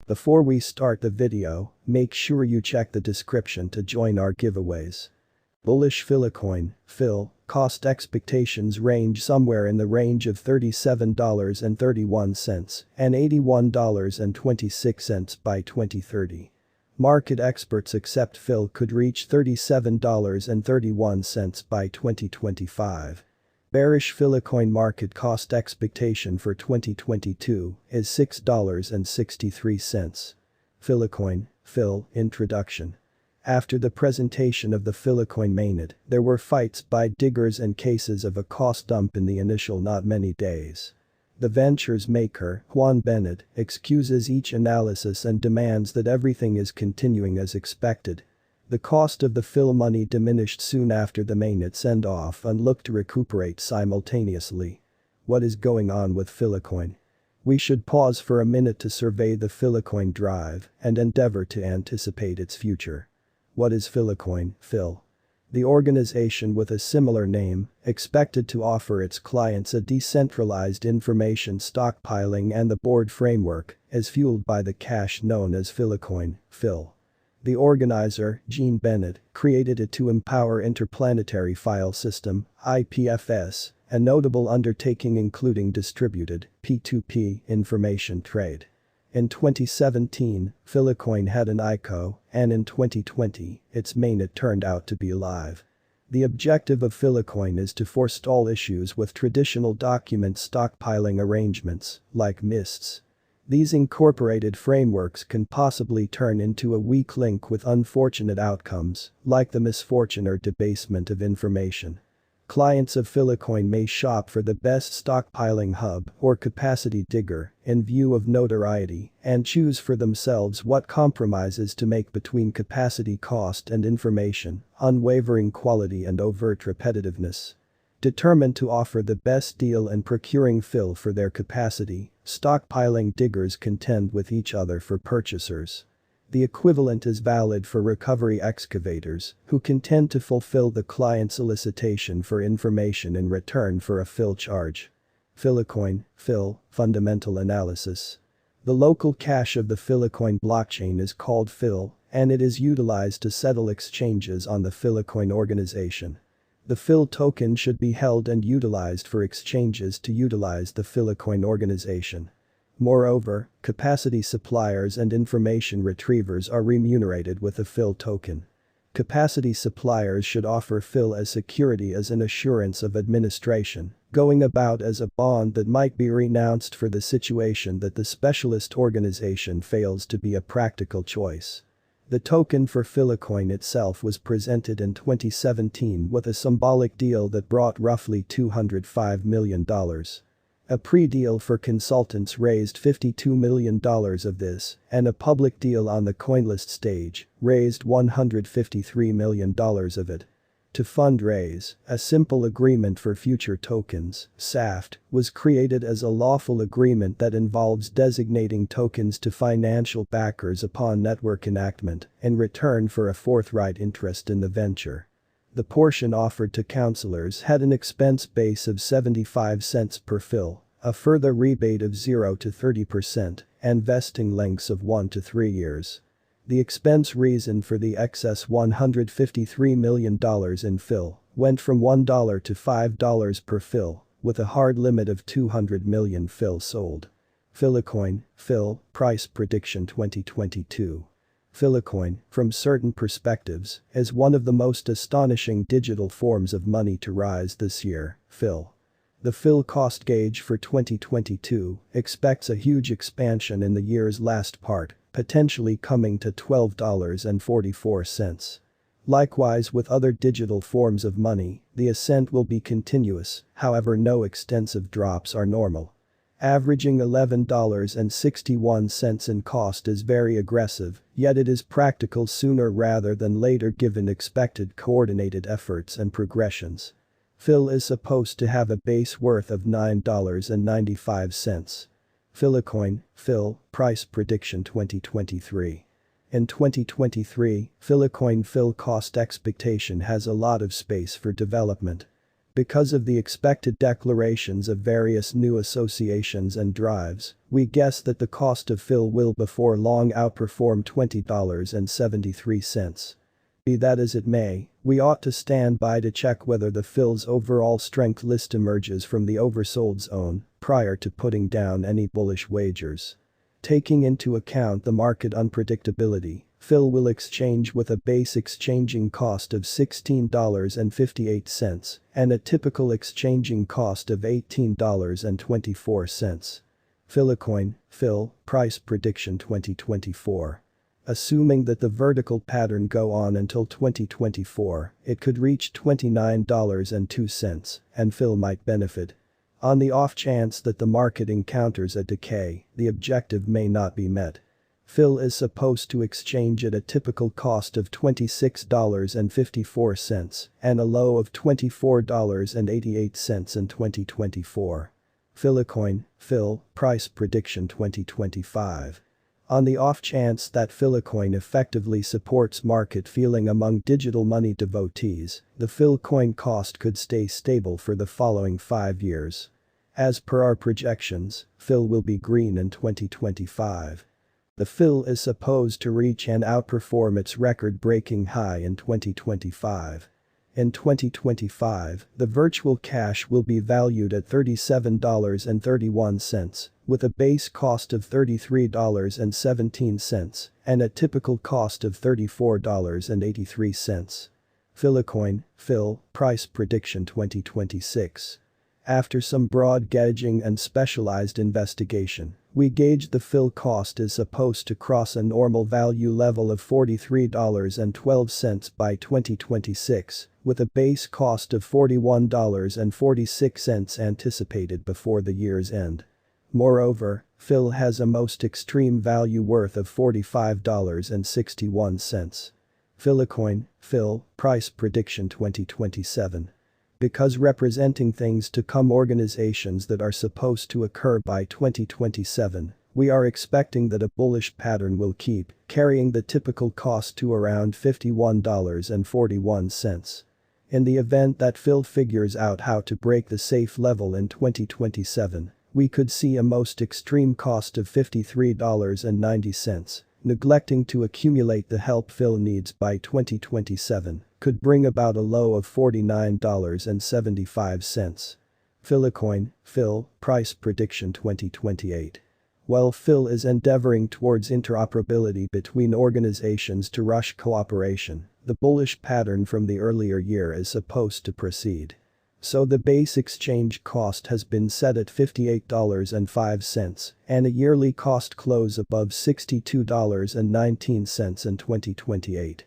Before we start the video, make sure you check the description to join our giveaways. Bullish Filecoin, Phil, cost expectations range somewhere in the range of $37.31 and $81.26 by 2030. Market experts accept Phil could reach $37.31 by 2025. Bearish Filecoin market cost expectation for 2022 is $6.63. Filecoin, Phil, Introduction. After the presentation of the Filecoin mainnet, there were fights by diggers and cases of a cost dump in the initial not many days. The venture's maker, Juan Bennett, excuses each analysis and demands that everything is continuing as expected. The cost of the Phil money diminished soon after the mainnet send-off and looked to recuperate simultaneously. What is going on with Filecoin? We should pause for a minute to survey the Filecoin drive and endeavor to anticipate its future. What is Filecoin, Phil? The organization with a similar name, expected to offer its clients a decentralized information stockpiling and the board framework, is fueled by the cash known as Filecoin, Phil. The organizer, Gene Bennett, created it to empower interplanetary file system, IPFS, a notable undertaking including distributed, P2P, information trade. In 2017, Filecoin had an ICO, and in 2020, its mainnet turned out to be live. The objective of Filecoin is to forestall issues with traditional document stockpiling arrangements, like MISTs. These incorporated frameworks can possibly turn into a weak link with unfortunate outcomes, like the misfortune or debasement of information. Clients of Filecoin may shop for the best stockpiling hub or capacity digger in view of notoriety and choose for themselves what compromises to make between capacity cost and information, unwavering quality and overt repetitiveness. Determined to offer the best deal and procuring Phil for their capacity, stockpiling diggers contend with each other for purchasers. The equivalent is valid for recovery excavators, who contend to fulfill the client solicitation for information in return for a Phil charge. Filecoin, Phil, Fundamental Analysis. The local cache of the Filecoin blockchain is called Phil, and it is utilized to settle exchanges on the Filecoin organization. The Phil token should be held and utilized for exchanges to utilize the Filecoin organization. Moreover, capacity suppliers and information retrievers are remunerated with a Phil token. Capacity suppliers should offer Phil as security as an assurance of administration, going about as a bond that might be renounced for the situation that the specialist organization fails to be a practical choice. The token for Filecoin itself was presented in 2017 with a symbolic deal that brought roughly $205 million. A pre-deal for consultants raised $52 million of this, and a public deal on the CoinList stage raised $153 million of it. To fundraise, a simple agreement for future tokens, SAFT, was created as a lawful agreement that involves designating tokens to financial backers upon network enactment in return for a forthright interest in the venture. The portion offered to counselors had an expense base of 75 cents per Phil, a further rebate of 0 to 30%, and vesting lengths of 1 to 3 years. The expense reason for the excess $153 million in Phil went from $1 to $5 per Phil, with a hard limit of 200 million Phil sold. Filecoin, Phil, Price Prediction 2022. Filecoin, from certain perspectives, is one of the most astonishing digital forms of money to rise this year, Phil. The Phil cost gauge for 2022 expects a huge expansion in the year's last part, potentially coming to $12.44. Likewise with other digital forms of money, the ascent will be continuous, however no extensive drops are normal. Averaging $11.61 in cost is very aggressive, yet it is practical sooner rather than later given expected coordinated efforts and progressions. Phil is supposed to have a base worth of $9.95. Filecoin, Phil, Price Prediction 2023. In 2023, Filecoin Phil cost expectation has a lot of space for development. Because of the expected declarations of various new associations and drives, we guess that the cost of Phil will before long outperform $20.73. Be that as it may, we ought to stand by to check whether the Phil's overall strength list emerges from the oversold zone prior to putting down any bullish wagers. Taking into account the market unpredictability, Phil will exchange with a base exchanging cost of $16.58 and a typical exchanging cost of $18.24. Filecoin, Phil, price prediction 2024. Assuming that the vertical pattern go on until 2024, it could reach $29.02, and Phil might benefit. On the off chance that the market encounters a decay, the objective may not be met. Phil is supposed to exchange at a typical cost of $26.54 and a low of $24.88 in 2024. Filecoin, Phil, price prediction 2025. On the off chance that Filecoin effectively supports market feeling among digital money devotees, the Filecoin cost could stay stable for the following 5 years. As per our projections, Phil will be green in 2025. The Phil is supposed to reach and outperform its record-breaking high in 2025. In 2025, the virtual cash will be valued at $37.31, with a base cost of $33.17 and a typical cost of $34.83. Filecoin, Phil, price prediction 2026. After some broad gauging and specialized investigation, we gauge the Phil cost is supposed to cross a normal value level of $43.12 by 2026, with a base cost of $41.46 anticipated before the year's end. Moreover, Phil has a most extreme value worth of $45.61. Filecoin, Phil, price prediction 2027. Because representing things to come organizations that are supposed to occur by 2027, we are expecting that a bullish pattern will keep carrying the typical cost to around $51.41. In the event that Phil figures out how to break the safe level in 2027, we could see a most extreme cost of $53.90. Neglecting to accumulate the help Phil needs by 2027 could bring about a low of $49.75. Filecoin, Phil, price prediction 2028. While Phil is endeavoring towards interoperability between organizations to rush cooperation, the bullish pattern from the earlier year is supposed to proceed. So the base exchange cost has been set at $58.05 and a yearly cost close above $62.19 in 2028.